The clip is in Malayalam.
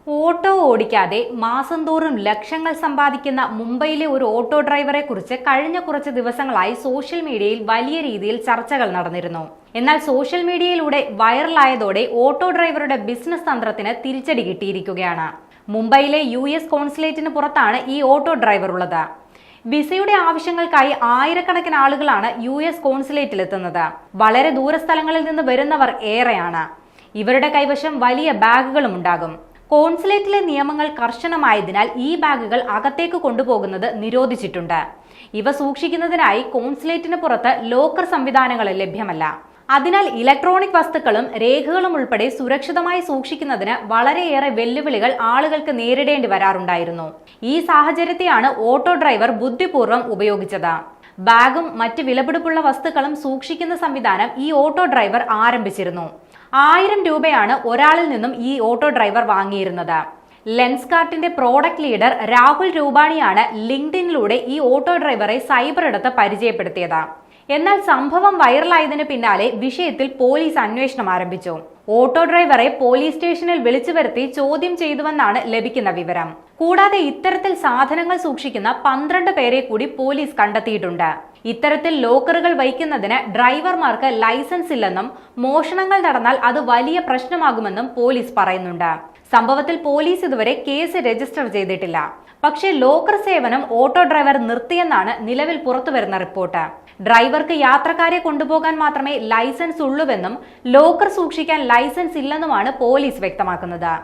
ഓട്ടോ ഓടിക്കാതെ മാസം തോറും ലക്ഷങ്ങൾ സമ്പാദിക്കുന്ന മുംബൈയിലെ ഒരു ഓട്ടോ ഡ്രൈവറെ കുറിച്ച് കഴിഞ്ഞ കുറച്ച് ദിവസങ്ങളായി സോഷ്യൽ മീഡിയയിൽ വലിയ രീതിയിൽ ചർച്ചകൾ നടന്നിരുന്നു. എന്നാൽ സോഷ്യൽ മീഡിയയിലൂടെ വൈറലായതോടെ ഓട്ടോ ഡ്രൈവറുടെ ബിസിനസ് തന്ത്രത്തിന് തിരിച്ചടി കിട്ടിയിരിക്കുകയാണ്. മുംബൈയിലെ US കോൺസുലേറ്റിന് പുറത്താണ് ഈ ഓട്ടോ ഡ്രൈവർ ഉള്ളത്. വിസയുടെ ആവശ്യങ്ങൾക്കായി ആയിരക്കണക്കിന് ആളുകളാണ് US കോൺസുലേറ്റിലെത്തുന്നത്. വളരെ ദൂരസ്ഥലങ്ങളിൽ നിന്ന് വരുന്നവർ ഏറെയാണ്. ഇവരുടെ കൈവശം വലിയ ബാഗുകളും ഉണ്ടാകും. കോൺസുലേറ്റിലെ നിയമങ്ങൾ കർശനമായതിനാൽ ഈ ബാഗുകൾ അകത്തേക്ക് കൊണ്ടുപോകുന്നത് നിരോധിച്ചിട്ടുണ്ട്. ഇവ സൂക്ഷിക്കുന്നതിനായി കോൺസുലേറ്റിന് പുറത്ത് ലോക്കർ സംവിധാനങ്ങൾ ലഭ്യമല്ല. അതിനാൽ ഇലക്ട്രോണിക് വസ്തുക്കളും രേഖകളും ഉൾപ്പെടെ സുരക്ഷിതമായി സൂക്ഷിക്കുന്നതിന് വളരെയേറെ വെല്ലുവിളികൾ ആളുകൾക്ക് നേരിടേണ്ടി വരാറുണ്ടായിരുന്നു. ഈ സാഹചര്യത്തെയാണ് ഓട്ടോ ഡ്രൈവർ ബുദ്ധിപൂർവ്വം ഉപയോഗിച്ചത്. ബാഗും മറ്റ് വിലപിടിപ്പുള്ള വസ്തുക്കളും സൂക്ഷിക്കുന്ന സംവിധാനം ഈ ഓട്ടോ ഡ്രൈവർ ആരംഭിച്ചിരുന്നു. 1000 രൂപയാണ് ഒരാളിൽ നിന്നും ഈ ഓട്ടോ ഡ്രൈവർ വാങ്ങിയിരുന്നത്. ലെൻസ്കാർട്ടിന്റെ പ്രോഡക്റ്റ് ലീഡർ രാഹുൽ രൂപാണിയാണ് ലിങ്ക്ഡിനിലൂടെ ഈ ഓട്ടോ ഡ്രൈവറെ സൈബർ ഇടത്ത് പരിചയപ്പെടുത്തിയത്. എന്നാൽ സംഭവം വൈറലായതിന് പിന്നാലെ വിഷയത്തിൽ പോലീസ് അന്വേഷണം ആരംഭിച്ചു. ഓട്ടോ ഡ്രൈവറെ പോലീസ് സ്റ്റേഷനിൽ വിളിച്ചു വരുത്തി ചോദ്യം ചെയ്തുവെന്നാണ് ലഭിക്കുന്ന വിവരം. കൂടാതെ ഇത്തരത്തിൽ സാധനങ്ങൾ സൂക്ഷിക്കുന്ന 12 പേരെ കൂടി പോലീസ് കണ്ടെത്തിയിട്ടുണ്ട്. ഇത്തരത്തിൽ ലോക്കറുകൾ വയ്ക്കുന്നതിന് ഡ്രൈവർമാർക്ക് ലൈസൻസ് ഇല്ലെന്നും മോഷണങ്ങൾ നടന്നാൽ അത് വലിയ പ്രശ്നമാകുമെന്നും പോലീസ് പറയുന്നുണ്ട്. സംഭവത്തിൽ പോലീസ് ഇതുവരെ കേസ് രജിസ്റ്റർ ചെയ്തിട്ടില്ല. പക്ഷേ ലോക്കർ സേവനം ഓട്ടോ ഡ്രൈവർ നിർത്തിയെന്നാണ് നിലവിൽ പുറത്തുവരുന്ന റിപ്പോർട്ട്. ഡ്രൈവർക്ക് യാത്രക്കാരെ കൊണ്ടുപോകാൻ മാത്രമേ ലൈസൻസ് ഉള്ളൂവെന്നും ലോക്കർ സൂക്ഷിക്കാൻ ലൈസൻസ് ഇല്ലെന്നുമാണ് പോലീസ് വ്യക്തമാക്കുന്നത്.